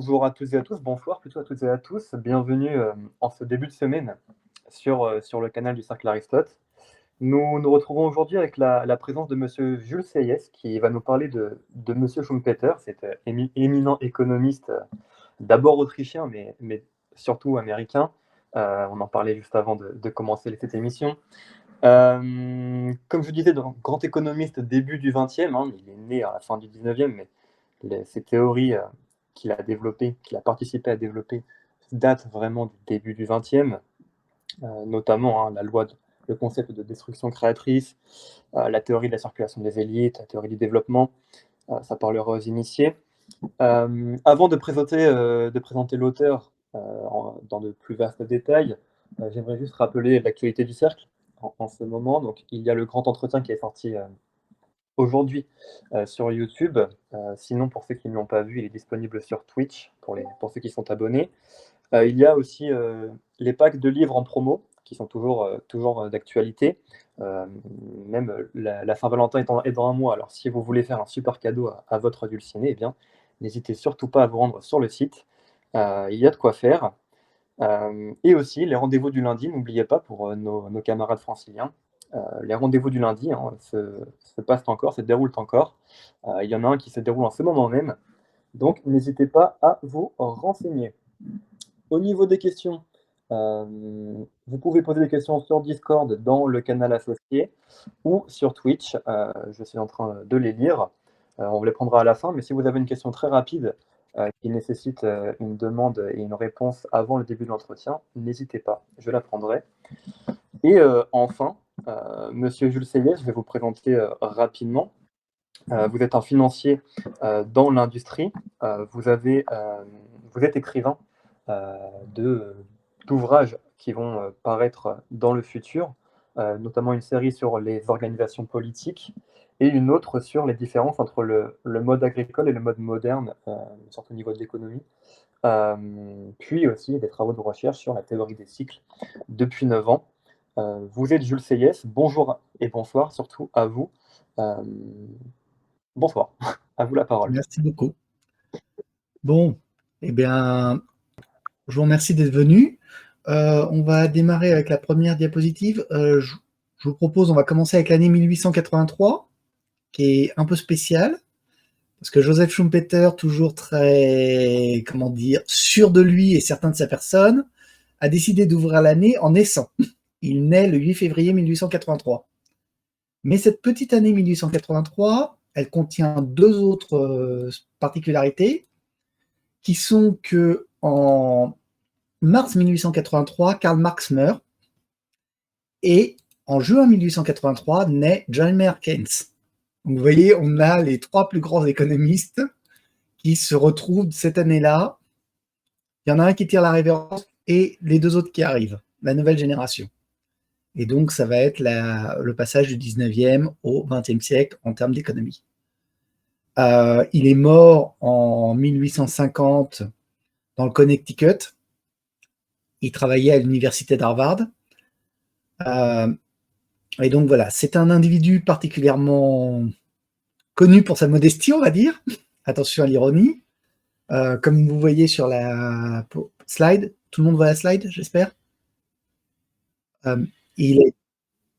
Bonjour à toutes et à tous, bonsoir plutôt à toutes et à tous. Bienvenue en ce début de semaine sur le canal du Cercle Aristote. Nous nous retrouvons aujourd'hui avec la présence de Monsieur Jules Seyès qui va nous parler de Monsieur Schumpeter, cet éminent économiste, d'abord autrichien mais surtout américain. On en parlait juste avant de commencer cette émission. Comme je disais, grand économiste début du XXe, hein, il est né à la fin du XIXe, mais ces théories qu'il a développées, qu'il a participé à développer, datent vraiment du début du XXe, notamment hein, le concept de destruction créatrice, la théorie de la circulation des élites, la théorie du développement, ça parlera aux initiés. Avant de présenter l'auteur dans de plus vastes détails, j'aimerais juste rappeler l'actualité du cercle en ce moment. Donc, il y a le grand entretien qui est sorti aujourd'hui sur YouTube. Sinon, pour ceux qui ne l'ont pas vu, il est disponible sur Twitch pour ceux qui sont abonnés. Il y a aussi les packs de livres en promo qui sont toujours d'actualité. Euh, Même la Saint-Valentin est dans un mois. Alors, si vous voulez faire un super cadeau à votre dulciné, eh bien, n'hésitez surtout pas à vous rendre sur le site. Il y a de quoi faire. Et aussi, les rendez-vous du lundi, n'oubliez pas pour nos camarades franciliens, les rendez-vous du lundi hein, se passent encore, se déroulent encore. Il y en a un qui se déroule en ce moment même. Donc, n'hésitez pas à vous renseigner. Au niveau des questions, vous pouvez poser des questions sur Discord dans le canal associé ou sur Twitch. Je suis en train de les lire. On vous les prendra à la fin, mais si vous avez une question très rapide qui nécessite une demande et une réponse avant le début de l'entretien, n'hésitez pas, je la prendrai. Et enfin, Monsieur Jules Seyès, je vais vous présenter rapidement. Vous êtes un financier dans l'industrie. Vous êtes écrivain euh, de- d'ouvrages qui vont paraître dans le futur, notamment une série sur les organisations politiques et une autre sur les différences entre le mode agricole et le mode moderne, surtout au niveau de l'économie. Puis aussi des travaux de recherche sur la théorie des cycles depuis 9 ans. Vous êtes Jules Seyès, bonjour et bonsoir surtout à vous. Euh, Bonsoir, à vous la parole. Merci beaucoup. Bon, eh bien, je vous remercie d'être venu. On va démarrer avec la première diapositive. Je vous propose, on va commencer avec l'année 1883, qui est un peu spéciale, parce que Joseph Schumpeter, toujours très, comment dire, sûr de lui et certain de sa personne, a décidé d'ouvrir l'année en naissant. Il naît le 8 février 1883. Mais cette petite année 1883, elle contient deux autres particularités, qui sont que en mars 1883, Karl Marx meurt et en juin 1883 naît John Maynard Keynes. Donc vous voyez, on a les trois plus grands économistes qui se retrouvent cette année-là. Il y en a un qui tire la révérence et les deux autres qui arrivent, la nouvelle génération. Et donc ça va être le passage du 19e au 20e siècle en termes d'économie. Il est mort en 1850 dans le Connecticut. Il travaillait à l'université d'Harvard. Et donc voilà, c'est un individu particulièrement connu pour sa modestie, on va dire. Attention à l'ironie. Comme vous voyez sur la slide, tout le monde voit la slide, j'espère. Il est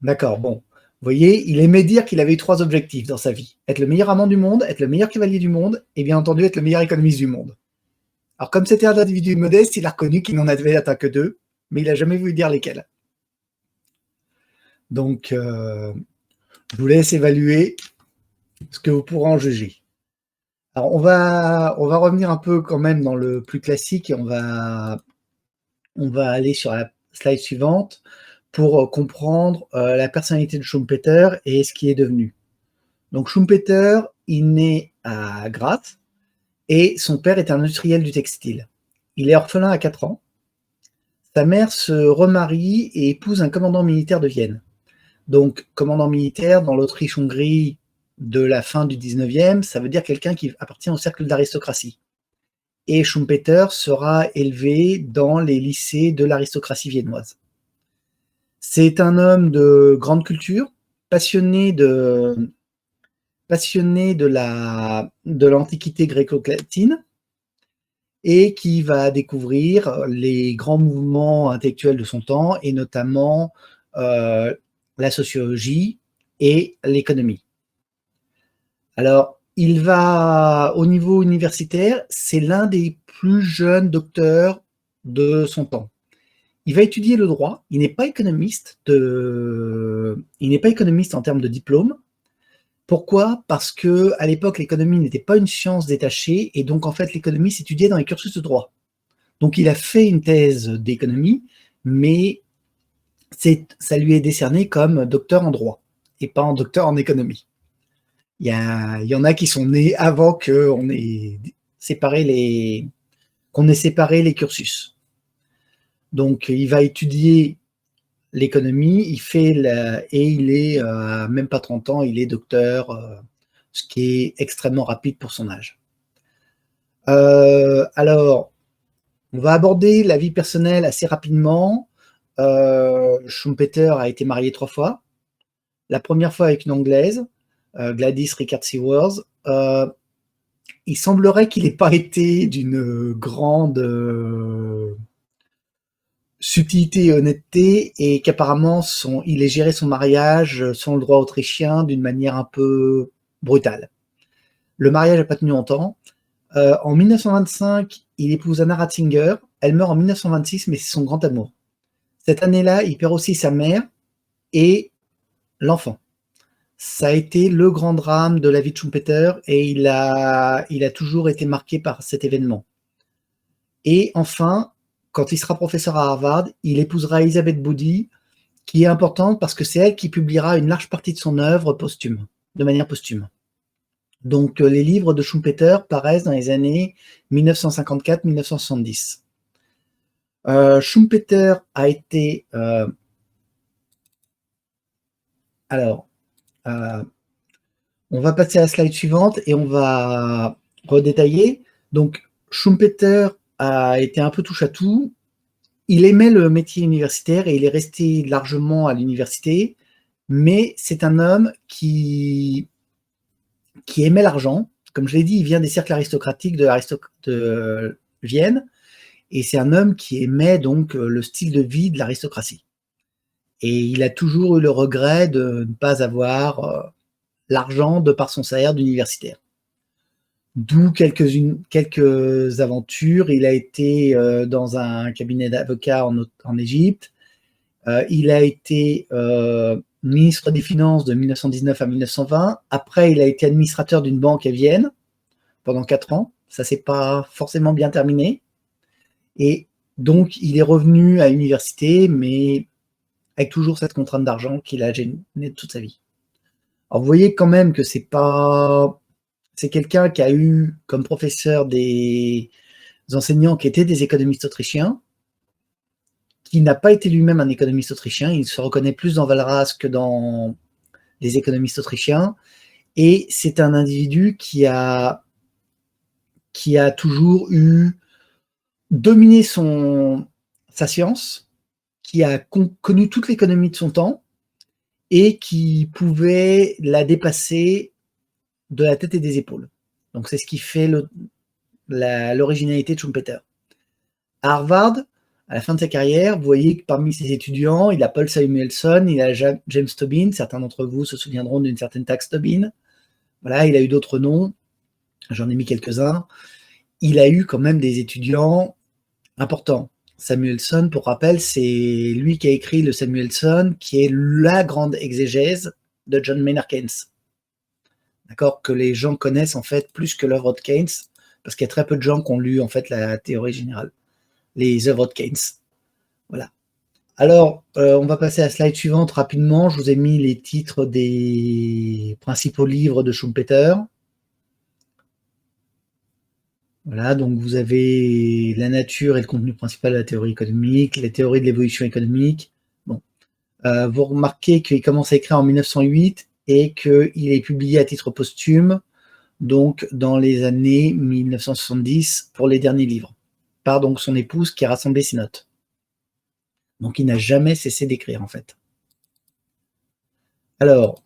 d'accord. Bon, vous voyez, il aimait dire qu'il avait eu trois objectifs dans sa vie: être le meilleur amant du monde, être le meilleur cavalier du monde, et bien entendu être le meilleur économiste du monde. Alors comme c'était un individu modeste, il a reconnu qu'il n'en avait atteint que deux, mais il n'a jamais voulu dire lesquels. Donc, je vous laisse évaluer ce que vous pourrez en juger. Alors, on va revenir un peu quand même dans le plus classique et on va aller sur la slide suivante pour comprendre la personnalité de Schumpeter et ce qui est devenu. Donc, Schumpeter, il naît à Graz et son père est un industriel du textile. Il est orphelin à 4 ans. Sa mère se remarie et épouse un commandant militaire de Vienne. Donc, commandant militaire dans l'Autriche-Hongrie de la fin du 19e, ça veut dire quelqu'un qui appartient au cercle d'aristocratie. Et Schumpeter sera élevé dans les lycées de l'aristocratie viennoise. C'est un homme de grande culture, passionné de l'Antiquité gréco-latine, et qui va découvrir les grands mouvements intellectuels de son temps, et notamment la sociologie et l'économie. Alors, il va, au niveau universitaire, c'est l'un des plus jeunes docteurs de son temps. Il va étudier le droit, il n'est pas économiste, il n'est pas économiste en termes de diplôme. Pourquoi? Parce que à l'époque, l'économie n'était pas une science détachée, et donc en fait, l'économie s'étudiait dans les cursus de droit. Donc il a fait une thèse d'économie, mais ça lui est décerné comme docteur en droit, et pas en docteur en économie. Il y en a qui sont nés avant qu'on ait séparé les cursus. Donc il va étudier l'économie, et il est, même pas 30 ans, il est docteur, ce qui est extrêmement rapide pour son âge. Alors, on va aborder la vie personnelle assez rapidement. Schumpeter a été marié 3 fois. La première fois avec une Anglaise, Gladys Rickard Sewers. Il semblerait qu'il n'ait pas été d'une grande subtilité et honnêteté, et qu'apparemment il ait géré son mariage selon le droit autrichien d'une manière un peu brutale. Le mariage n'a pas tenu longtemps. En 1925, il épouse Anna Ratzinger. Elle meurt en 1926, mais c'est son grand amour. Cette année-là, il perd aussi sa mère et l'enfant. Ça a été le grand drame de la vie de Schumpeter, et il a toujours été marqué par cet événement. Et enfin, quand il sera professeur à Harvard, il épousera Elizabeth Boody, qui est importante parce que c'est elle qui publiera une large partie de son œuvre de manière posthume. Donc les livres de Schumpeter paraissent dans les années 1954-1970. Schumpeter a été... on va passer à la slide suivante et on va redétailler. Donc Schumpeter a été un peu touche-à-tout. Il aimait le métier universitaire et il est resté largement à l'université, mais c'est un homme qui aimait l'argent. Comme je l'ai dit, il vient des cercles aristocratiques de Vienne, et c'est un homme qui aimait donc le style de vie de l'aristocratie. Et il a toujours eu le regret de ne pas avoir l'argent de par son salaire d'universitaire. D'où quelques aventures. Il a été dans un cabinet d'avocats en Égypte. Il a été ministre des Finances de 1919 à 1920. Après, il a été administrateur d'une banque à Vienne pendant 4 ans. Ça ne s'est pas forcément bien terminé. Et donc, il est revenu à l'université, mais avec toujours cette contrainte d'argent qu'il a gêné toute sa vie. Alors, vous voyez quand même que c'est quelqu'un qui a eu comme professeur des enseignants qui étaient des économistes autrichiens, qui n'a pas été lui-même un économiste autrichien. Il se reconnaît plus dans Walras que dans les économistes autrichiens. Et c'est un individu qui a toujours dominé sa science, qui a connu toute l'économie de son temps et qui pouvait la dépasser de la tête et des épaules. Donc c'est ce qui fait l'originalité de Schumpeter. À Harvard, à la fin de sa carrière, vous voyez que parmi ses étudiants, il a Paul Samuelson, il a James Tobin. Certains d'entre vous se souviendront d'une certaine taxe Tobin. Voilà, il a eu d'autres noms, j'en ai mis quelques-uns. Il a eu quand même des étudiants importants. Samuelson, pour rappel, c'est lui qui a écrit le Samuelson, qui est la grande exégèse de John Maynard Keynes. D'accord, que les gens connaissent en fait plus que l'œuvre de Keynes, parce qu'il y a très peu de gens qui ont lu en fait la théorie générale, les œuvres de Keynes. Voilà. Alors, on va passer à la slide suivante rapidement. Je vous ai mis les titres des principaux livres de Schumpeter. Voilà, donc vous avez la nature et le contenu principal de la théorie économique, les théories de l'évolution économique. Bon. Vous remarquez qu'il commence à écrire en 1908 et qu'il est publié à titre posthume, donc dans les années 1970 pour les derniers livres, par donc son épouse qui a rassemblé ses notes. Donc il n'a jamais cessé d'écrire en fait. Alors,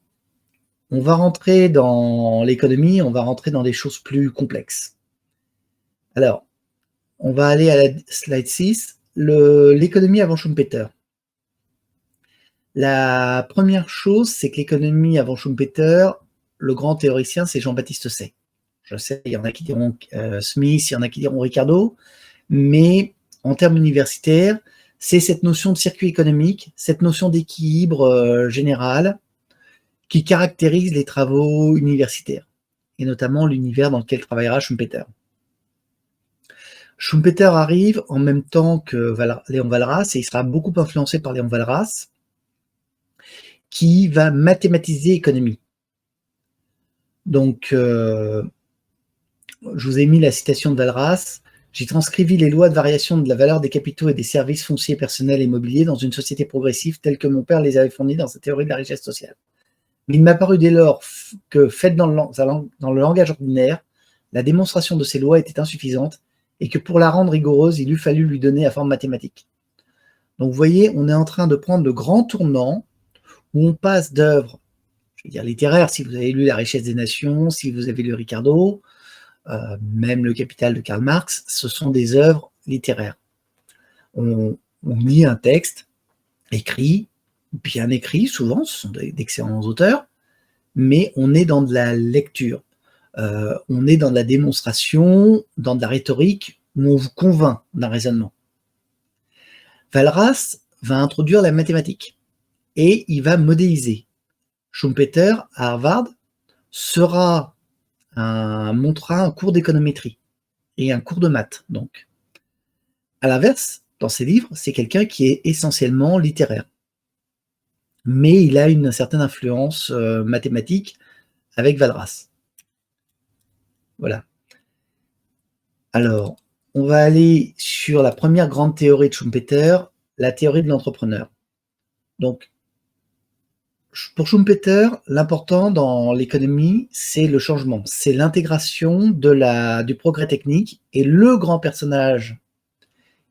on va rentrer dans l'économie, on va rentrer dans des choses plus complexes. Alors, on va aller à la slide 6, l'économie avant Schumpeter. La première chose, c'est que l'économie avant Schumpeter, le grand théoricien, c'est Jean-Baptiste Say. Je sais, il y en a qui diront Smith, il y en a qui diront Ricardo, mais en termes universitaires, c'est cette notion de circuit économique, cette notion d'équilibre général qui caractérise les travaux universitaires, et notamment l'univers dans lequel travaillera Schumpeter. Schumpeter arrive en même temps que Léon Walras, et il sera beaucoup influencé par Léon Walras, qui va mathématiser l'économie. Donc, je vous ai mis la citation de Walras. J'ai transcrivi les lois de variation de la valeur des capitaux et des services fonciers personnels et immobiliers dans une société progressive telle que mon père les avait fournis dans sa théorie de la richesse sociale. Mais il m'a paru dès lors que, faite dans le langage ordinaire, la démonstration de ces lois était insuffisante et que pour la rendre rigoureuse, il eût fallu lui donner la forme mathématique. Donc vous voyez, on est en train de prendre le grand tournant où on passe d'œuvres, je veux dire littéraires, si vous avez lu La richesse des nations, si vous avez lu Ricardo, même Le Capital de Karl Marx, ce sont des œuvres littéraires. On lit un texte écrit, bien écrit, souvent, ce sont d'excellents auteurs, mais on est dans de la lecture, on est dans de la démonstration, dans de la rhétorique, où on vous convainc d'un raisonnement. Walras va introduire la mathématique, et il va modéliser. Schumpeter, à Harvard, montrera un cours d'économétrie et un cours de maths, donc. À l'inverse, dans ses livres, c'est quelqu'un qui est essentiellement littéraire. Mais il a une certaine influence mathématique avec Walras. Voilà. Alors, on va aller sur la première grande théorie de Schumpeter, la théorie de l'entrepreneur. Donc, pour Schumpeter, l'important dans l'économie, c'est le changement, c'est l'intégration du progrès technique, et le grand personnage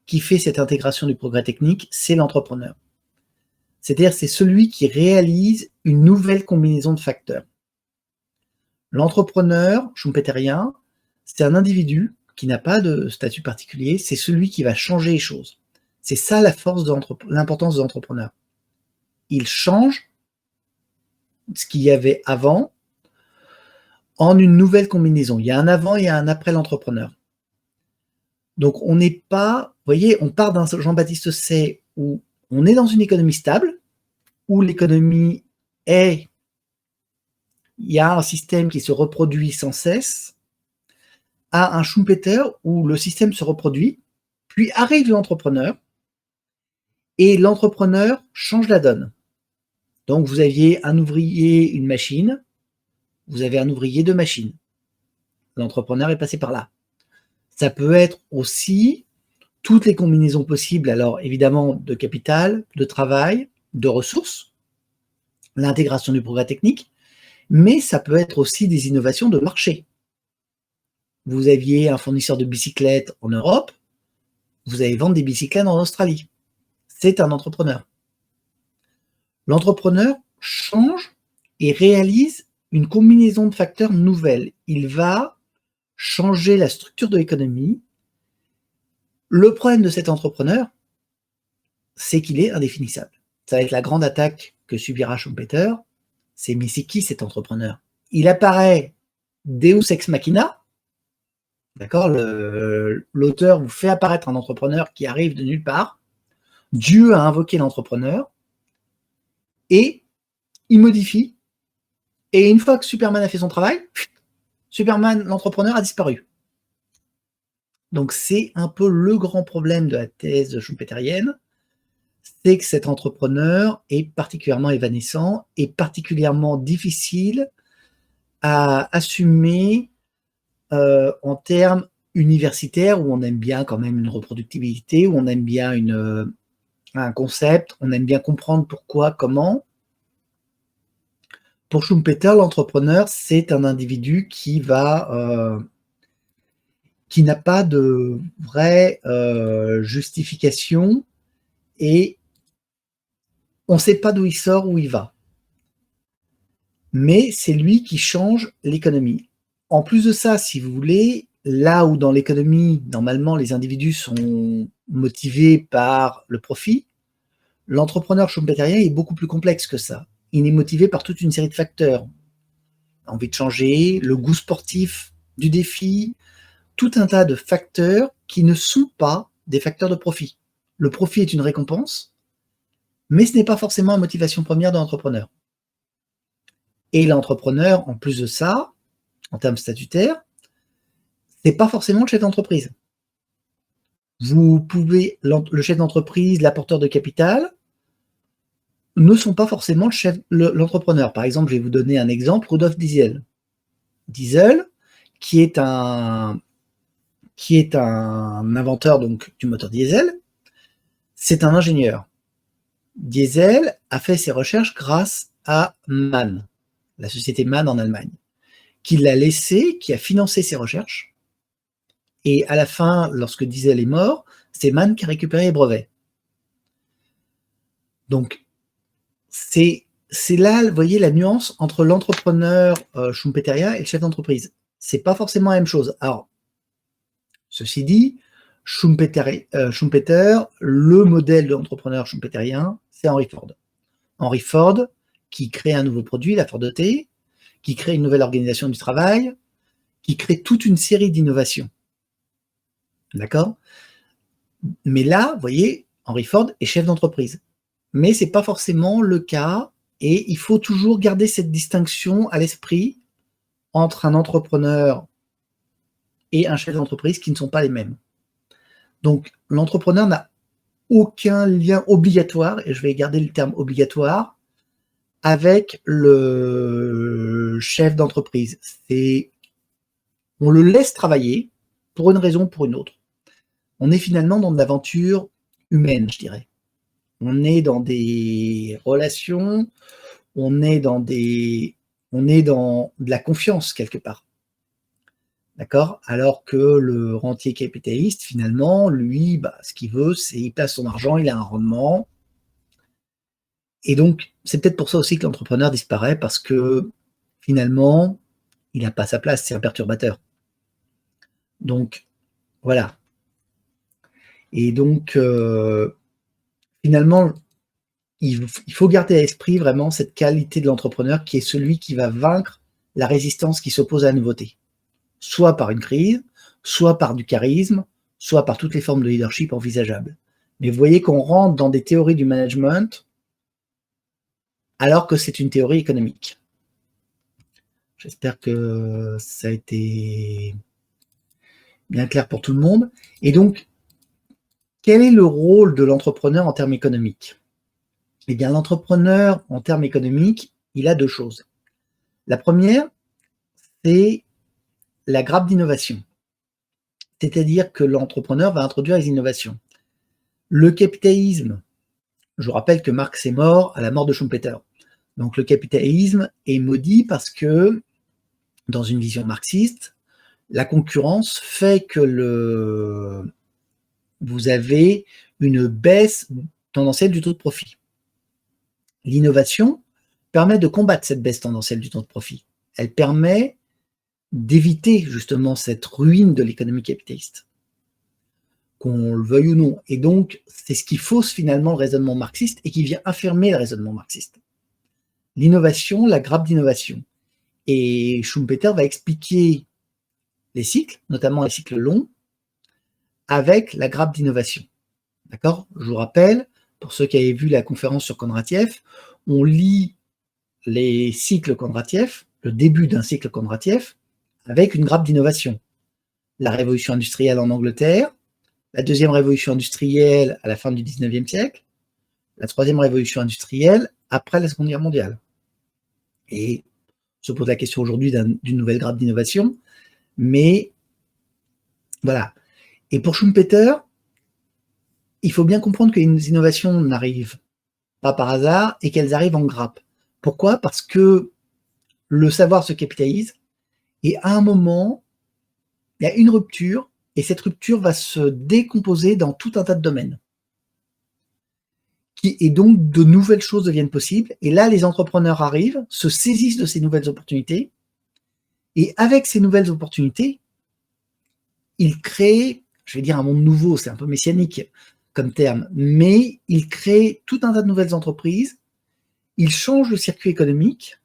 qui fait cette intégration du progrès technique, c'est l'entrepreneur. C'est-à-dire, c'est celui qui réalise une nouvelle combinaison de facteurs. L'entrepreneur schumpeterien, c'est un individu qui n'a pas de statut particulier, c'est celui qui va changer les choses. C'est ça la force l'importance de l'entrepreneur. Il change ce qu'il y avait avant en une nouvelle combinaison. Il y a un avant et un après l'entrepreneur. Donc on n'est pas, vous voyez, on part d'un Jean-Baptiste Say où on est dans une économie stable, où l'économie il y a un système qui se reproduit sans cesse, à un Schumpeter où le système se reproduit, puis arrive l'entrepreneur, et l'entrepreneur change la donne. Donc vous aviez un ouvrier, une machine, vous avez un ouvrier, deux machines. L'entrepreneur est passé par là. Ça peut être aussi toutes les combinaisons possibles, alors évidemment de capital, de travail, de ressources, l'intégration du progrès technique, mais ça peut être aussi des innovations de marché. Vous aviez un fournisseur de bicyclettes en Europe, vous allez vendre des bicyclettes en Australie. C'est un entrepreneur. L'entrepreneur change et réalise une combinaison de facteurs nouvelle. Il va changer la structure de l'économie. Le problème de cet entrepreneur, c'est qu'il est indéfinissable. Ça va être la grande attaque que subira Schumpeter. Mais c'est qui cet entrepreneur? Il apparaît Deus ex machina. D'accord, l'auteur vous fait apparaître un entrepreneur qui arrive de nulle part. Dieu a invoqué l'entrepreneur et il modifie. Et une fois que Superman a fait son travail, Superman, l'entrepreneur, a disparu. Donc c'est un peu le grand problème de la thèse schumpeterienne, c'est que cet entrepreneur est particulièrement évanescent et particulièrement difficile à assumer en termes universitaires, où on aime bien quand même une reproductibilité, où on aime bien un concept, on aime bien comprendre pourquoi, comment. Pour Schumpeter, l'entrepreneur, c'est un individu qui n'a pas de vraie justification, et on ne sait pas d'où il sort, où il va. Mais c'est lui qui change l'économie. En plus de ça, si vous voulez, là où dans l'économie, normalement, les individus sont motivés par le profit, l'entrepreneur schumpeterien est beaucoup plus complexe que ça. Il est motivé par toute une série de facteurs. Envie de changer, le goût sportif du défi, tout un tas de facteurs qui ne sont pas des facteurs de profit. Le profit est une récompense, mais ce n'est pas forcément la motivation première de l'entrepreneur. Et l'entrepreneur, en plus de ça, en termes statutaires, c'est pas forcément le chef d'entreprise. Vous pouvez, le chef d'entreprise, l'apporteur de capital, ne sont pas forcément l'entrepreneur. Par exemple, je vais vous donner un exemple, Rudolf Diesel. Diesel, qui est un inventeur donc, du moteur diesel, c'est un ingénieur. Diesel a fait ses recherches grâce à MAN, la société MAN en Allemagne, qui l'a laissé, qui a financé ses recherches. Et à la fin, lorsque Diesel est mort, c'est MAN qui a récupéré les brevets. Donc, c'est là, vous voyez, la nuance entre l'entrepreneur schumpeterien et le chef d'entreprise. C'est pas forcément la même chose. Alors, ceci dit, Schumpeter, le modèle de l'entrepreneur schumpeterien, c'est Henry Ford. Henry Ford, qui crée un nouveau produit, la Ford T, qui crée une nouvelle organisation du travail, qui crée toute une série d'innovations. D'accord? Mais là, vous voyez, Henry Ford est chef d'entreprise. Mais ce n'est pas forcément le cas, et il faut toujours garder cette distinction à l'esprit entre un entrepreneur et un chef d'entreprise qui ne sont pas les mêmes. Donc, l'entrepreneur n'a aucun lien obligatoire, et je vais garder le terme obligatoire, avec le chef d'entreprise. On le laisse travailler pour une raison ou pour une autre. On est finalement dans de l'aventure humaine, je dirais. On est dans des relations, on est dans de la confiance quelque part. D'accord? Alors que le rentier capitaliste, finalement, lui, ce qu'il veut, c'est il place son argent, il a un rendement. Et donc, c'est peut-être pour ça aussi que l'entrepreneur disparaît, parce que finalement, il n'a pas sa place, c'est un perturbateur. Donc, voilà. Et donc, finalement, il faut garder à l'esprit vraiment cette qualité de l'entrepreneur qui est celui qui va vaincre la résistance qui s'oppose à la nouveauté. Soit par une crise, soit par du charisme, soit par toutes les formes de leadership envisageables. Mais vous voyez qu'on rentre dans des théories du management alors que c'est une théorie économique. J'espère que ça a été bien clair pour tout le monde. Et donc, quel est le rôle de l'entrepreneur en termes économiques? Eh bien, l'entrepreneur, en termes économiques, il a deux choses. La première, c'est la grappe d'innovation. C'est-à-dire que l'entrepreneur va introduire les innovations. Le capitalisme, je vous rappelle que Marx est mort à la mort de Schumpeter. Donc le capitalisme est maudit parce que, dans une vision marxiste, la concurrence fait que vous avez une baisse tendancielle du taux de profit. L'innovation permet de combattre cette baisse tendancielle du taux de profit. Elle permet d'éviter justement cette ruine de l'économie capitaliste, qu'on le veuille ou non. Et donc, c'est ce qui fausse finalement le raisonnement marxiste et qui vient affirmer le raisonnement marxiste. L'innovation, la grappe d'innovation. Et Schumpeter va expliquer les cycles, notamment les cycles longs, avec la grappe d'innovation. D'accord? Je vous rappelle, pour ceux qui avaient vu la conférence sur Kondratiev, on lit les cycles Kondratiev, le début d'un cycle Kondratiev, avec une grappe d'innovation. La révolution industrielle en Angleterre, la deuxième révolution industrielle à la fin du 19e siècle, la troisième révolution industrielle après la Seconde Guerre mondiale. Et on se pose la question aujourd'hui d'une nouvelle grappe d'innovation, mais voilà. Et pour Schumpeter, il faut bien comprendre que les innovations n'arrivent pas par hasard et qu'elles arrivent en grappe. Pourquoi? Parce que le savoir se capitalise et à un moment, il y a une rupture et cette rupture va se décomposer dans tout un tas de domaines. Et donc, de nouvelles choses deviennent possibles. Et là, les entrepreneurs arrivent, se saisissent de ces nouvelles opportunités. Et avec ces nouvelles opportunités, il crée, je vais dire un monde nouveau, c'est un peu messianique comme terme, mais il crée tout un tas de nouvelles entreprises, il change le circuit économique,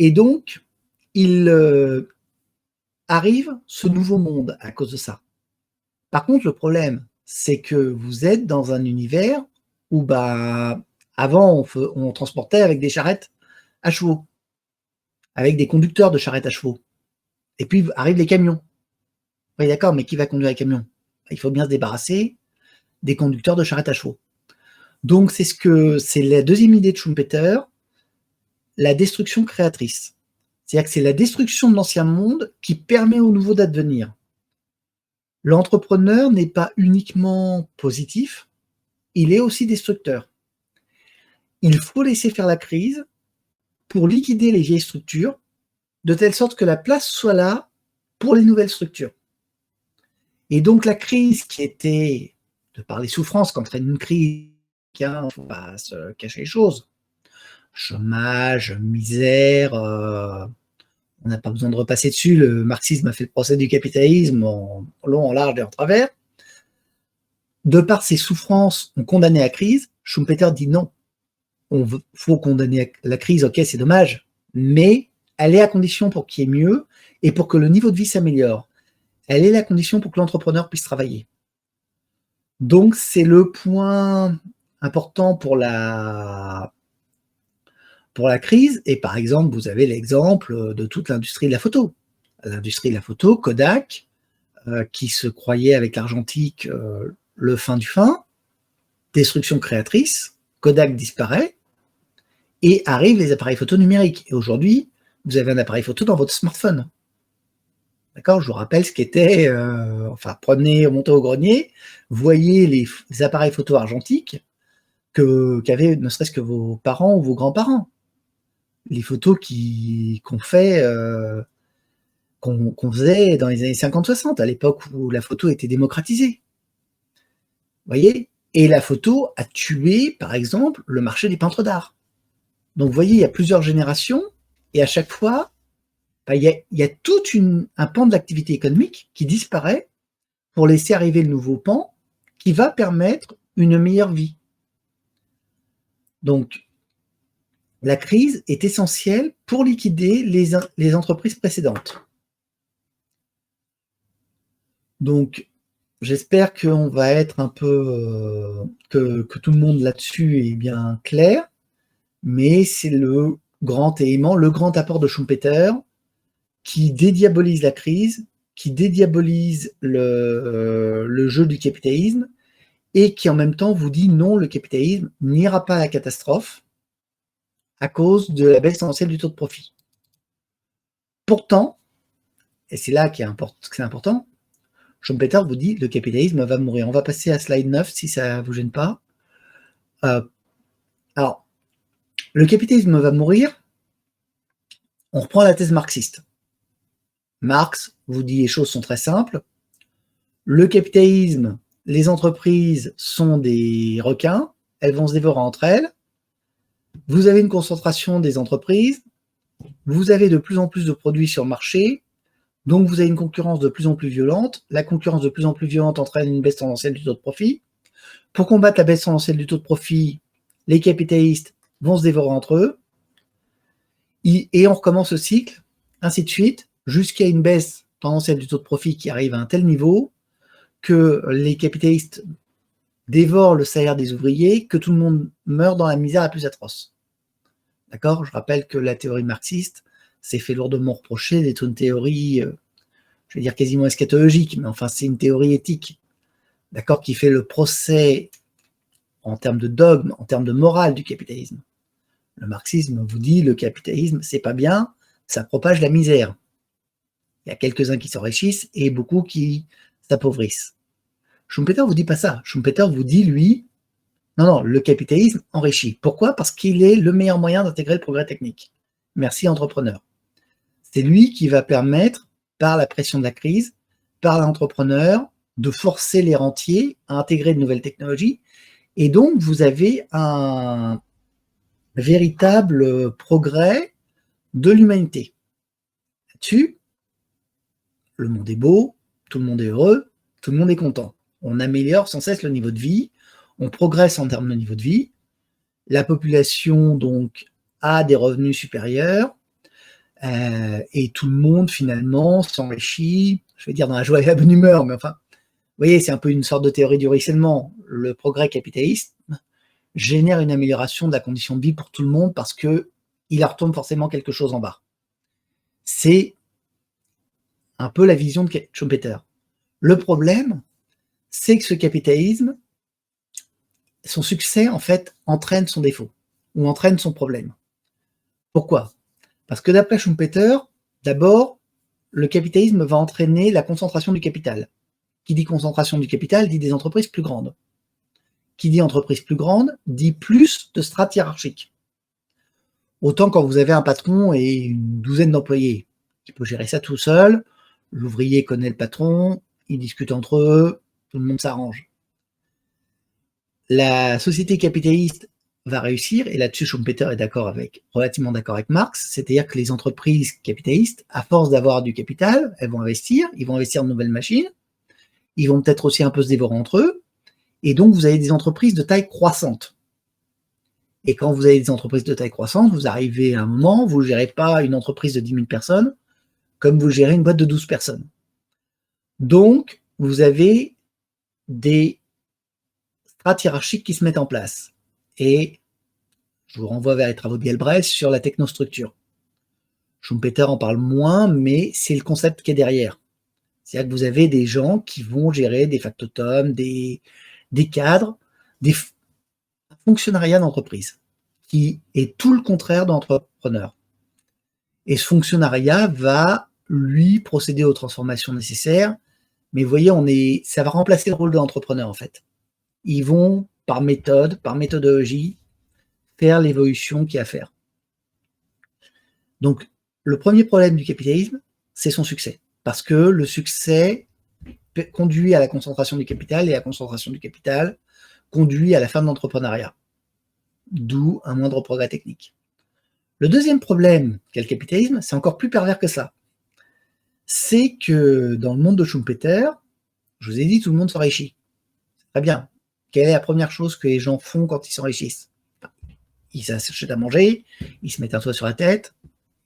et donc il arrive ce nouveau monde à cause de ça. Par contre, le problème, c'est que vous êtes dans un univers où, avant, on transportait avec des charrettes à chevaux, avec des conducteurs de charrettes à chevaux. Et puis arrivent les camions. Oui, d'accord, mais qui va conduire les camions? Il faut bien se débarrasser des conducteurs de charrettes à chevaux. Donc, c'est la deuxième idée de Schumpeter, la destruction créatrice. C'est-à-dire que c'est la destruction de l'ancien monde qui permet au nouveau d'advenir. L'entrepreneur n'est pas uniquement positif, il est aussi destructeur. Il faut laisser faire la crise pour liquider les vieilles structures, de telle sorte que la place soit là pour les nouvelles structures. Et donc la crise qui était, de par les souffrances qu'entraîne une crise, il ne faut pas se cacher les choses, chômage, misère, on n'a pas besoin de repasser dessus, le marxisme a fait le procès du capitalisme en long, en large et en travers. De par ces souffrances, on condamnait la crise. Schumpeter dit non, faut condamner la crise, ok, c'est dommage, mais elle est à condition pour qu'il y ait mieux et pour que le niveau de vie s'améliore. Elle est la condition pour que l'entrepreneur puisse travailler. Donc, c'est le point important pour la crise. Et par exemple, vous avez l'exemple de toute l'industrie de la photo. L'industrie de la photo, Kodak, qui se croyait avec l'argentique le fin du fin, destruction créatrice, Kodak disparaît, et arrivent les appareils photo numériques. Et aujourd'hui, vous avez un appareil photo dans votre smartphone. D'accord? Je vous rappelle ce qu'était, montez au grenier, voyez les appareils photo argentiques qu'avaient ne serait-ce que vos parents ou vos grands-parents. Les photos qu'on faisait dans les années 50-60, à l'époque où la photo était démocratisée. Vous voyez? Et la photo a tué, par exemple, le marché des peintres d'art. Donc, vous voyez, il y a plusieurs générations, et à chaque fois, il y a tout un pan de l'activité économique qui disparaît pour laisser arriver le nouveau pan qui va permettre une meilleure vie. Donc, la crise est essentielle pour liquider les entreprises précédentes. Donc, j'espère qu'on va être un peu que tout le monde là-dessus est bien clair, mais c'est le grand élément, le grand apport de Schumpeter qui dédiabolise la crise, qui dédiabolise le jeu du capitalisme et qui en même temps vous dit non, le capitalisme n'ira pas à la catastrophe à cause de la baisse tendancielle du taux de profit. Pourtant, et c'est là que c'est important, Schumpeter vous dit le capitalisme va mourir. On va passer à slide 9 si ça ne vous gêne pas. Alors, le capitalisme va mourir, on reprend la thèse marxiste. Marx vous dit les choses sont très simples. Le capitalisme, les entreprises sont des requins, elles vont se dévorer entre elles. Vous avez une concentration des entreprises, vous avez de plus en plus de produits sur le marché, donc vous avez une concurrence de plus en plus violente. La concurrence de plus en plus violente entraîne une baisse tendancielle du taux de profit. Pour combattre la baisse tendancielle du taux de profit, les capitalistes vont se dévorer entre eux. Et on recommence le cycle, ainsi de suite, jusqu'à une baisse tendancielle du taux de profit qui arrive à un tel niveau que les capitalistes dévorent le salaire des ouvriers, que tout le monde meurt dans la misère la plus atroce. D'accord? Je rappelle que la théorie marxiste s'est fait lourdement reprocher d'être une théorie, je vais dire quasiment eschatologique, mais enfin c'est une théorie éthique, d'accord, qui fait le procès en termes de dogme, en termes de morale du capitalisme. Le marxisme vous dit le capitalisme, c'est pas bien, ça propage la misère. Il y a quelques-uns qui s'enrichissent et beaucoup qui s'appauvrissent. Schumpeter vous dit pas ça. Schumpeter vous dit, lui, non, le capitalisme enrichit. Pourquoi? Parce qu'il est le meilleur moyen d'intégrer le progrès technique. Merci, entrepreneur. C'est lui qui va permettre, par la pression de la crise, par l'entrepreneur, de forcer les rentiers à intégrer de nouvelles technologies. Et donc, vous avez un véritable progrès de l'humanité. Là-dessus, le monde est beau, tout le monde est heureux, tout le monde est content. On améliore sans cesse le niveau de vie, on progresse en termes de niveau de vie, la population donc a des revenus supérieurs, et tout le monde finalement s'enrichit, je vais dire dans la joie et la bonne humeur, mais enfin, vous voyez, c'est un peu une sorte de théorie du ruissellement. Le progrès capitaliste génère une amélioration de la condition de vie pour tout le monde parce que il en retombe forcément quelque chose en bas. C'est un peu la vision de Schumpeter. Le problème, c'est que ce capitalisme, son succès, en fait, entraîne son défaut ou entraîne son problème. Pourquoi? Parce que d'après Schumpeter, d'abord, le capitalisme va entraîner la concentration du capital. Qui dit concentration du capital dit des entreprises plus grandes. Qui dit entreprise plus grande dit plus de strates hiérarchiques. Autant quand vous avez un patron et une douzaine d'employés qui peut gérer ça tout seul, l'ouvrier connaît le patron, ils discutent entre eux, tout le monde s'arrange. La société capitaliste va réussir, et là-dessus Schumpeter est relativement d'accord avec Marx, c'est-à-dire que les entreprises capitalistes, à force d'avoir du capital, elles vont investir, ils vont investir de nouvelles machines, ils vont peut-être aussi un peu se dévorer entre eux, et donc vous avez des entreprises de taille croissante. Et quand vous avez des entreprises de taille croissante, vous arrivez à un moment, vous ne gérez pas une entreprise de 10 000 personnes comme vous gérez une boîte de 12 personnes. Donc, vous avez des strates hiérarchiques qui se mettent en place. Et je vous renvoie vers les travaux de Galbraith sur la technostructure. Schumpeter en parle moins, mais c'est le concept qui est derrière. C'est-à-dire que vous avez des gens qui vont gérer des factotums, des cadres, un fonctionnariat d'entreprise, qui est tout le contraire d'entrepreneur. Et ce fonctionnariat va, lui, procéder aux transformations nécessaires. Mais vous voyez, ça va remplacer le rôle de l'entrepreneur, en fait. Ils vont, par méthode, par méthodologie, faire l'évolution qu'il y a à faire. Donc, le premier problème du capitalisme, c'est son succès. Parce que le succès conduit à la concentration du capital, et la concentration du capital conduit à la fin de l'entrepreneuriat. D'où un moindre progrès technique. Le deuxième problème qu'a le capitalisme, c'est encore plus pervers que ça. C'est que dans le monde de Schumpeter, je vous ai dit, tout le monde s'enrichit. Très bien. Quelle est la première chose que les gens font quand ils s'enrichissent? Ils s'achètent à manger, ils se mettent un toit sur la tête,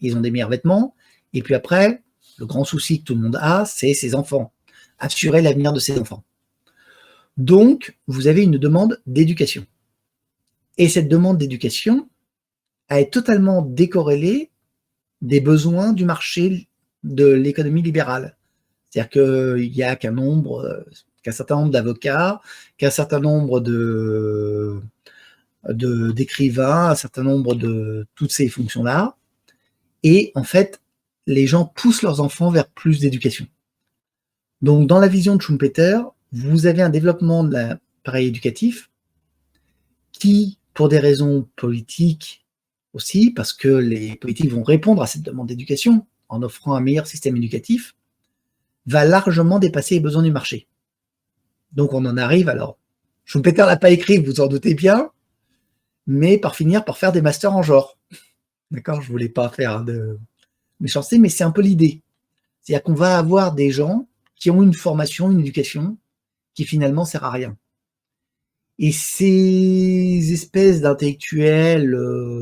ils ont des meilleurs vêtements, et puis après, le grand souci que tout le monde a, c'est ses enfants. Assurer l'avenir de ses enfants. Donc, vous avez une demande d'éducation. Et cette demande d'éducation est totalement décorrélée des besoins du marché de l'économie libérale. C'est-à-dire qu'il n'y a qu'un certain nombre d'avocats, qu'un certain nombre d'écrivains, un certain nombre de toutes ces fonctions-là. Et en fait, les gens poussent leurs enfants vers plus d'éducation. Donc, dans la vision de Schumpeter, vous avez un développement de l'appareil éducatif qui, pour des raisons politiques aussi, parce que les politiques vont répondre à cette demande d'éducation en offrant un meilleur système éducatif, va largement dépasser les besoins du marché. Donc on en arrive, alors, Schumpeter l'a pas écrit, vous en doutez bien, mais par finir par faire des masters en genre. D'accord, je voulais pas faire de méchanceté, mais c'est un peu l'idée. C'est-à-dire qu'on va avoir des gens qui ont une formation, une éducation, qui finalement sert à rien. Et ces espèces d'intellectuels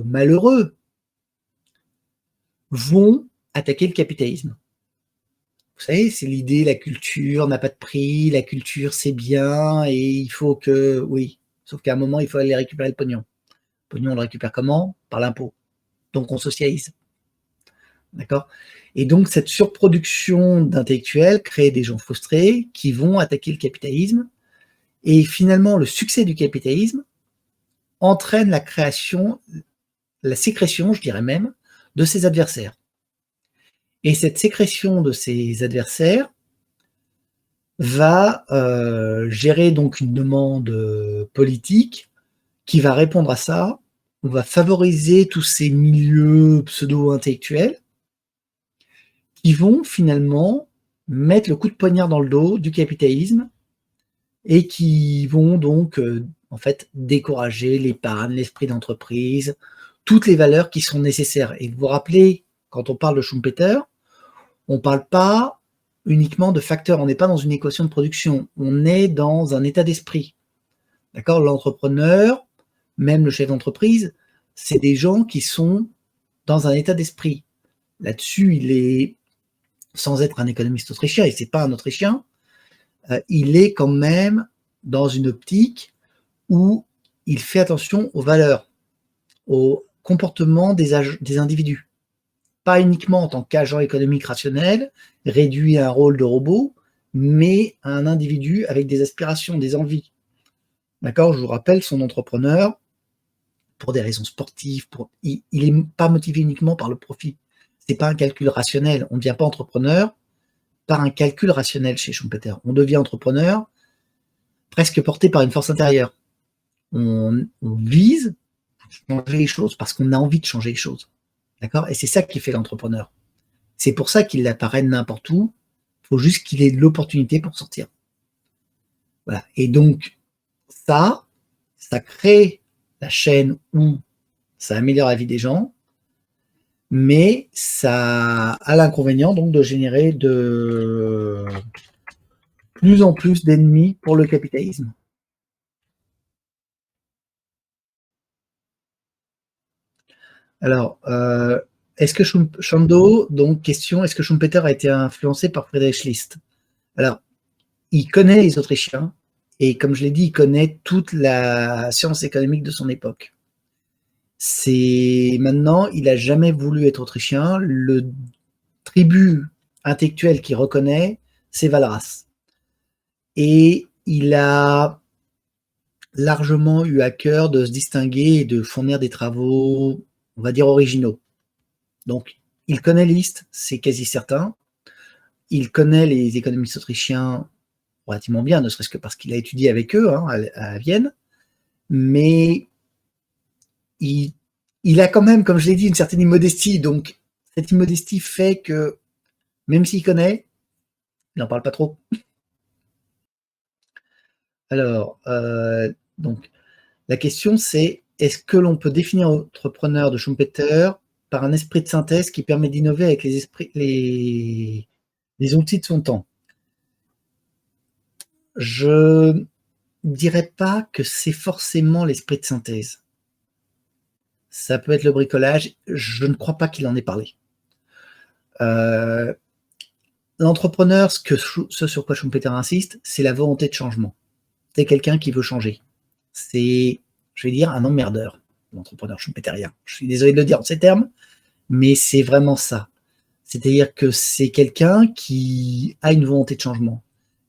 malheureux vont attaquer le capitalisme. Vous savez, c'est l'idée, la culture n'a pas de prix, la culture c'est bien, et il faut que... Oui, sauf qu'à un moment, il faut aller récupérer le pognon. Le pognon, on le récupère comment? Par l'impôt. Donc on socialise. D'accord? Et donc cette surproduction d'intellectuels crée des gens frustrés qui vont attaquer le capitalisme. Et finalement, le succès du capitalisme entraîne la création, la sécrétion, je dirais même, de ses adversaires. Et cette sécrétion de ses adversaires va gérer donc une demande politique qui va répondre à ça. On va favoriser tous ces milieux pseudo-intellectuels qui vont finalement mettre le coup de poignard dans le dos du capitalisme et qui vont donc en fait décourager l'épargne, l'esprit d'entreprise, toutes les valeurs qui sont nécessaires. Et vous vous rappelez, quand on parle de Schumpeter, on ne parle pas uniquement de facteurs. On n'est pas dans une équation de production. On est dans un état d'esprit. D'accord? L'entrepreneur, même le chef d'entreprise, c'est des gens qui sont dans un état d'esprit. Là-dessus, il est, sans être un économiste autrichien, et c'est pas un Autrichien, il est quand même dans une optique où il fait attention aux valeurs, au comportement des individus. Pas uniquement en tant qu'agent économique rationnel, réduit à un rôle de robot, mais un individu avec des aspirations, des envies. D'accord? Je vous rappelle, son entrepreneur, pour des raisons sportives, il n'est pas motivé uniquement par le profit. C'est pas un calcul rationnel. On ne devient pas entrepreneur par un calcul rationnel chez Schumpeter. On devient entrepreneur presque porté par une force intérieure. On vise changer les choses parce qu'on a envie de changer les choses. D'accord? Et c'est ça qui fait l'entrepreneur. C'est pour ça qu'il apparaît n'importe où. Il faut juste qu'il ait l'opportunité pour sortir. Voilà. Et donc, ça crée la chaîne où ça améliore la vie des gens, mais ça a l'inconvénient donc de générer de plus en plus d'ennemis pour le capitalisme. Alors, est-ce que Shando, donc question, est-ce que Schumpeter a été influencé par Friedrich List? Alors, il connaît les Autrichiens, et comme je l'ai dit, il connaît toute la science économique de son époque. Maintenant, il n'a jamais voulu être autrichien. Le tribut intellectuel qu'il reconnaît, c'est Walras. Et il a largement eu à cœur de se distinguer et de fournir des travaux, on va dire, originaux. Donc, il connaît Liszt, c'est quasi certain. Il connaît les économistes autrichiens relativement bien, ne serait-ce que parce qu'il a étudié avec eux à Vienne. Mais il a quand même, comme je l'ai dit, une certaine immodestie. Donc, cette immodestie fait que, même s'il connaît, il n'en parle pas trop. Alors, donc, la question c'est, est-ce que l'on peut définir entrepreneur de Schumpeter par un esprit de synthèse qui permet d'innover avec les outils de son temps? Je ne dirais pas que c'est forcément l'esprit de synthèse. Ça peut être le bricolage. Je ne crois pas qu'il en ait parlé. L'entrepreneur, ce sur quoi Schumpeter insiste, c'est la volonté de changement. C'est quelqu'un qui veut changer. C'est, je vais dire, un emmerdeur, l'entrepreneur schumpeterien. Je suis désolé de le dire en ces termes, mais c'est vraiment ça. C'est-à-dire que c'est quelqu'un qui a une volonté de changement.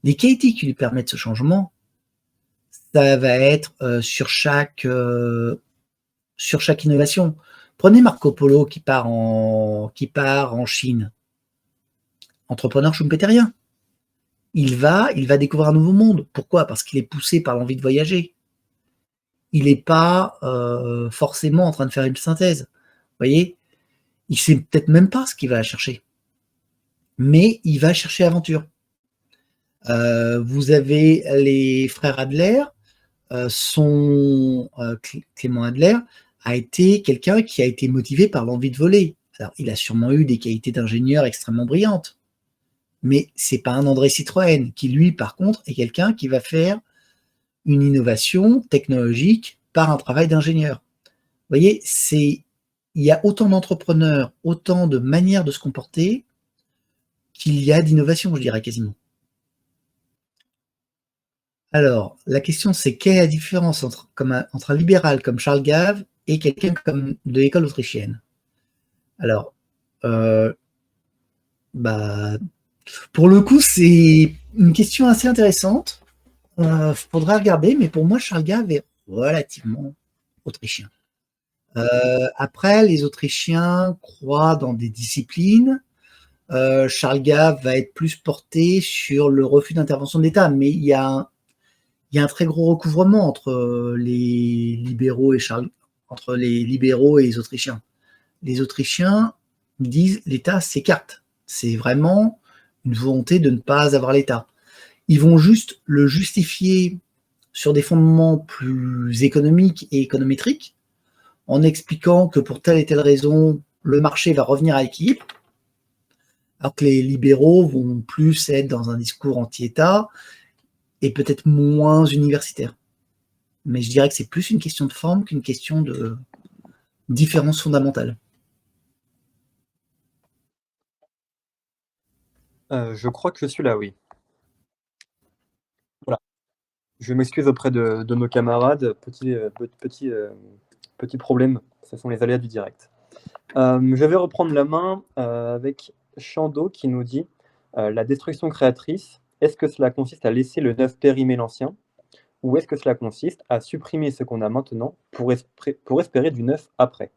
Les qualités qui lui permettent ce changement, ça va être sur chaque innovation. Prenez Marco Polo qui part en Chine. Entrepreneur schumpeterien. Il va découvrir un nouveau monde. Pourquoi? Parce qu'il est poussé par l'envie de voyager. Il n'est pas forcément en train de faire une synthèse. Vous voyez? Il ne sait peut-être même pas ce qu'il va chercher. Mais il va chercher aventure. Vous avez les frères Adler. Clément Adler a été quelqu'un qui a été motivé par l'envie de voler. Alors, il a sûrement eu des qualités d'ingénieur extrêmement brillantes. Mais c'est pas un André Citroën qui, lui, par contre, est quelqu'un qui va faire une innovation technologique par un travail d'ingénieur. Vous voyez, il y a autant d'entrepreneurs, autant de manières de se comporter qu'il y a d'innovation, je dirais quasiment. Alors, la question, c'est quelle est la différence entre un libéral comme Charles Gave et quelqu'un comme de l'école autrichienne? Alors, pour le coup, c'est une question assez intéressante. Faudra regarder, mais pour moi, Charles Gave est relativement autrichien. Après, les Autrichiens croient dans des disciplines. Charles Gave va être plus porté sur le refus d'intervention de l'État, mais il y a un très gros recouvrement entre les libéraux et les Autrichiens. Les Autrichiens disent l'État s'écarte. C'est vraiment une volonté de ne pas avoir l'État. Ils vont juste le justifier sur des fondements plus économiques et économétriques, en expliquant que pour telle et telle raison, le marché va revenir à l'équilibre. Alors que les libéraux vont plus être dans un discours anti-État et peut-être moins universitaire. Mais je dirais que c'est plus une question de forme qu'une question de différence fondamentale. Je crois que je suis là, oui. Voilà. Je m'excuse auprès de nos camarades. Petit problème, ce sont les aléas du direct. Je vais reprendre la main avec Chando qui nous dit la destruction créatrice, est-ce que cela consiste à laisser le neuf périmer l'ancien ou est-ce que cela consiste à supprimer ce qu'on a maintenant pour espérer du neuf après?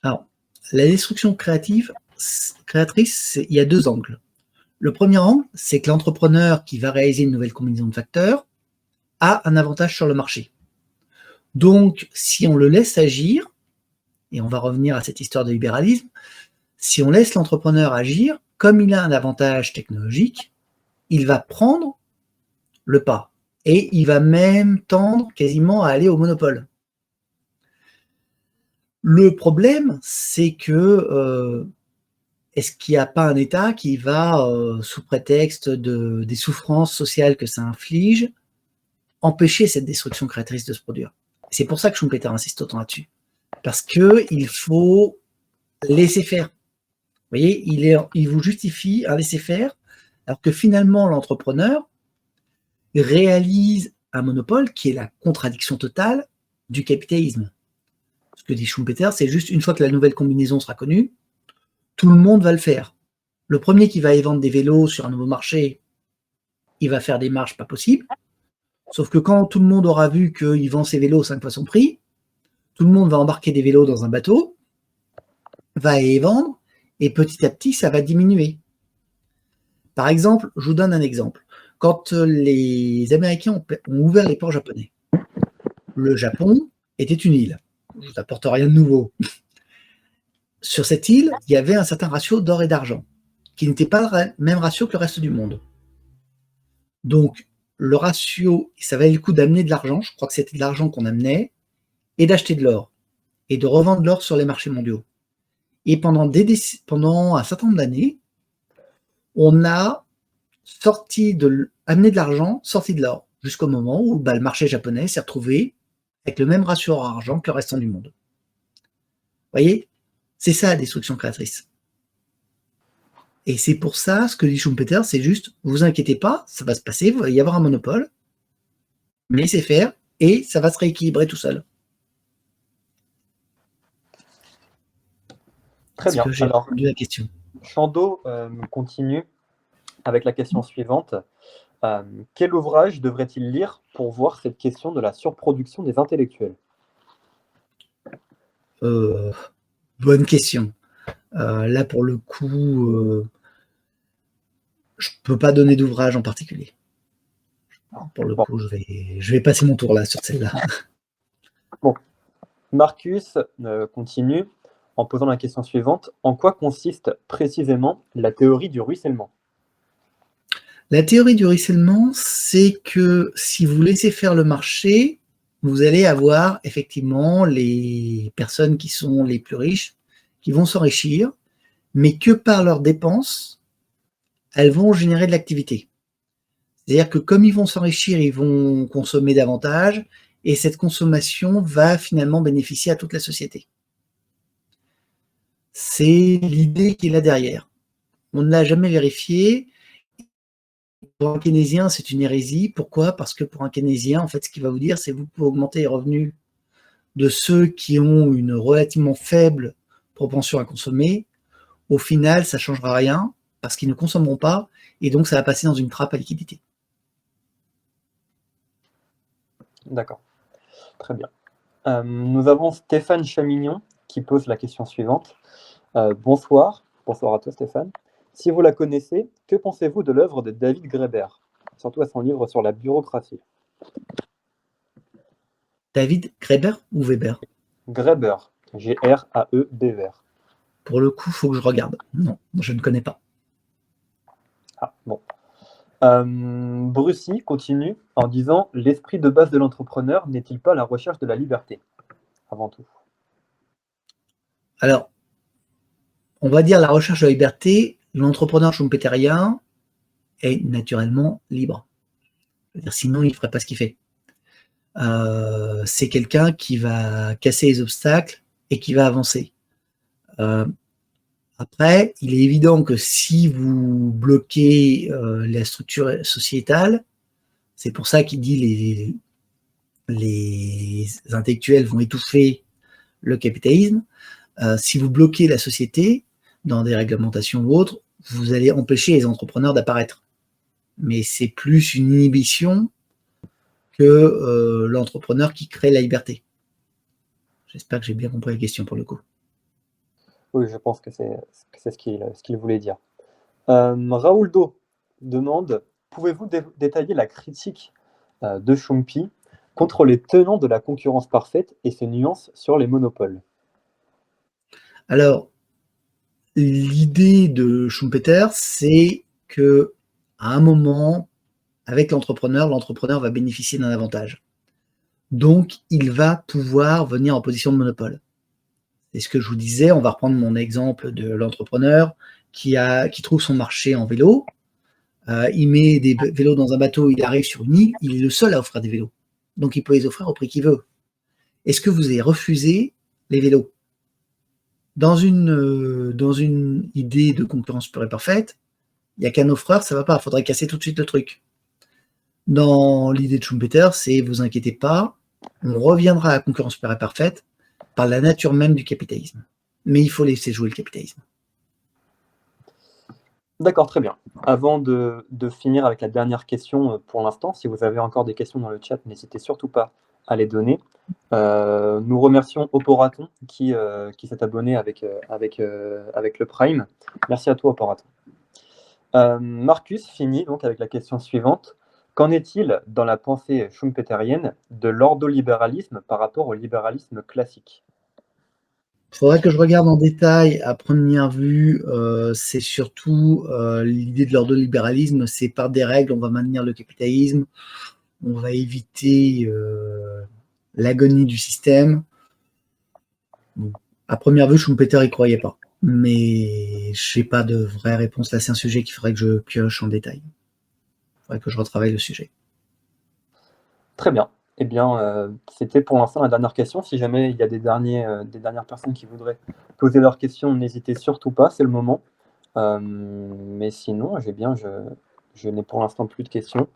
Alors, la destruction créatrice, il y a deux angles. Le premier angle, c'est que l'entrepreneur qui va réaliser une nouvelle combinaison de facteurs a un avantage sur le marché. Donc, si on le laisse agir, et on va revenir à cette histoire de libéralisme, si on laisse l'entrepreneur agir, comme il a un avantage technologique, il va prendre le pas. Et il va même tendre quasiment à aller au monopole. Le problème, c'est que est-ce qu'il n'y a pas un État qui va, sous prétexte des souffrances sociales que ça inflige, empêcher cette destruction créatrice de se produire? C'est pour ça que Schumpeter insiste autant là-dessus. Parce qu'il faut laisser faire. Vous voyez, il vous justifie un laisser-faire, alors que finalement, l'entrepreneur réalise un monopole qui est la contradiction totale du capitalisme. Ce que dit Schumpeter, c'est juste une fois que la nouvelle combinaison sera connue, tout le monde va le faire. Le premier qui va y vendre des vélos sur un nouveau marché, il va faire des marges pas possibles. Sauf que quand tout le monde aura vu qu'il vend ses vélos 5 fois son prix, tout le monde va embarquer des vélos dans un bateau, va les vendre, et petit à petit, ça va diminuer. Par exemple, je vous donne un exemple. Quand les Américains ont ouvert les ports japonais, le Japon était une île. Je ne vous apporte rien de nouveau. Sur cette île, il y avait un certain ratio d'or et d'argent, qui n'était pas le même ratio que le reste du monde. Donc, le ratio, ça valait le coup d'amener de l'argent, je crois que c'était de l'argent qu'on amenait, et d'acheter de l'or, et de revendre l'or sur les marchés mondiaux. Et pendant un certain nombre d'années, on a amené de l'argent, sorti de l'or, jusqu'au moment où le marché japonais s'est retrouvé avec le même ratio or-argent que le restant du monde. Vous voyez, c'est ça la destruction créatrice. Et c'est pour ça, ce que dit Schumpeter, c'est juste, vous inquiétez pas, ça va se passer, il va y avoir un monopole, mais laissez faire, et ça va se rééquilibrer tout seul. Très bien. J'ai répondu à la question. Chando continue avec la question suivante. Quel ouvrage devrait-il lire pour voir cette question de la surproduction des intellectuels? Bonne question. Là, pour le coup, je ne peux pas donner d'ouvrage en particulier. Pour le coup, je vais passer mon tour là sur celle-là. Bon. Marcus continue en posant la question suivante. En quoi consiste précisément la théorie du ruissellement? La théorie du ruissellement, c'est que si vous laissez faire le marché, vous allez avoir effectivement les personnes qui sont les plus riches qui vont s'enrichir, mais que par leurs dépenses, elles vont générer de l'activité. C'est-à-dire que comme ils vont s'enrichir, ils vont consommer davantage, et cette consommation va finalement bénéficier à toute la société. C'est l'idée qui est là derrière. On ne l'a jamais vérifié. Pour un keynésien, c'est une hérésie. Pourquoi? Parce que pour un keynésien, en fait, ce qu'il va vous dire, c'est que vous pouvez augmenter les revenus de ceux qui ont une relativement faible propension à consommer. Au final, ça ne changera rien parce qu'ils ne consommeront pas et donc ça va passer dans une trappe à liquidité. D'accord, très bien. Nous avons Stéphane Chamignon qui pose la question suivante. Bonsoir à toi Stéphane. Si vous la connaissez, que pensez-vous de l'œuvre de David Graeber, surtout à son livre sur la bureaucratie? David Graeber ou Weber? Graeber, G-R-A-E-B-E-R. Pour le coup, il faut que je regarde. Non, je ne connais pas. Ah, bon. Brucy continue en disant « L'esprit de base de l'entrepreneur n'est-il pas la recherche de la liberté ?» Avant tout. Alors, on va dire la recherche de la liberté, l'entrepreneur schumpeterien est naturellement libre. C'est-à-dire, sinon, il ne ferait pas ce qu'il fait. C'est quelqu'un qui va casser les obstacles et qui va avancer. Après, il est évident que si vous bloquez la structure sociétale, c'est pour ça qu'il dit les intellectuels vont étouffer le capitalisme. Si vous bloquez la société dans des réglementations ou autres, vous allez empêcher les entrepreneurs d'apparaître. Mais c'est plus une inhibition que l'entrepreneur qui crée la liberté. J'espère que j'ai bien compris la question pour le coup. Oui, je pense que c'est ce qu'il voulait dire. Raouldo demande, pouvez-vous détailler la critique de Schumpi contre les tenants de la concurrence parfaite et ses nuances sur les monopoles? Alors, l'idée de Schumpeter, c'est que à un moment, avec l'entrepreneur va bénéficier d'un avantage. Donc, il va pouvoir venir en position de monopole. C'est ce que je vous disais, on va reprendre mon exemple de l'entrepreneur qui trouve son marché en vélo, il met des vélos dans un bateau, il arrive sur une île, il est le seul à offrir des vélos. Donc, il peut les offrir au prix qu'il veut. Est-ce que vous avez refusé les vélos? Dans une idée de concurrence pure et parfaite, il n'y a qu'un offreur, ça ne va pas, il faudrait casser tout de suite le truc. Dans l'idée de Schumpeter, c'est vous inquiétez pas, on reviendra à la concurrence pure et parfaite par la nature même du capitalisme. Mais il faut laisser jouer le capitalisme. D'accord, très bien. Avant de finir avec la dernière question pour l'instant, si vous avez encore des questions dans le chat, n'hésitez surtout pas à les donner. Nous remercions Oporaton qui s'est abonné avec le Prime. Merci à toi, Oporaton. Marcus finit donc avec la question suivante. Qu'en est-il dans la pensée schumpeterienne de l'ordolibéralisme par rapport au libéralisme classique? Il faudrait que je regarde en détail. À première vue, c'est surtout l'idée de l'ordolibéralisme, c'est par des règles, on va maintenir le capitalisme, on va éviter l'agonie du système. Bon, à première vue, Schumpeter n'y croyait pas. Mais je n'ai pas de vraie réponse. Là, c'est un sujet qu'il faudrait que je pioche en détail. Il faudrait que je retravaille le sujet. Très bien. Eh bien, c'était pour l'instant la dernière question. Si jamais il y a des dernières personnes qui voudraient poser leurs questions, n'hésitez surtout pas, c'est le moment. Mais sinon, je n'ai pour l'instant plus de questions.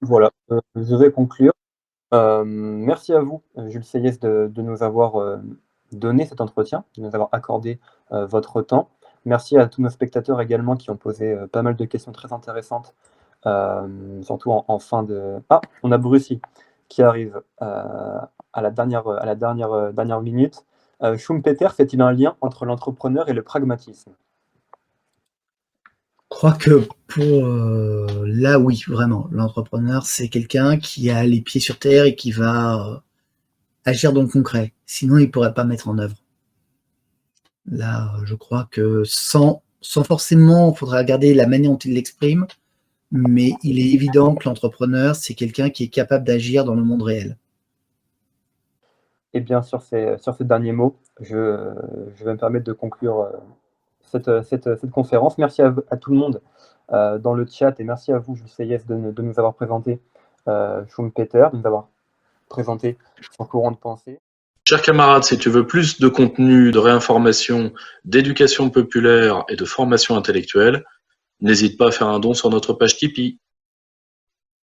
Voilà, je vais conclure. Merci à vous, Jules Seyès, de nous avoir donné cet entretien, de nous avoir accordé votre temps. Merci à tous nos spectateurs également qui ont posé pas mal de questions très intéressantes, surtout en fin de... Ah, on a Brucy qui arrive à la dernière minute. Schumpeter fait-il un lien entre l'entrepreneur et le pragmatisme? Je crois que pour là, oui, vraiment. L'entrepreneur, c'est quelqu'un qui a les pieds sur terre et qui va agir dans le concret. Sinon, il ne pourrait pas mettre en œuvre. Là, je crois que sans forcément, il faudra regarder la manière dont il l'exprime, mais il est évident que l'entrepreneur, c'est quelqu'un qui est capable d'agir dans le monde réel. Et bien, sur ces derniers mots, je vais me permettre de conclure cette conférence. Merci à tout le monde dans le chat et merci à vous, Jules Seyès, de nous avoir présenté Schumpeter, de nous avoir présenté son courant de pensée. Chers camarades, si tu veux plus de contenu, de réinformation, d'éducation populaire et de formation intellectuelle, n'hésite pas à faire un don sur notre page Tipeee.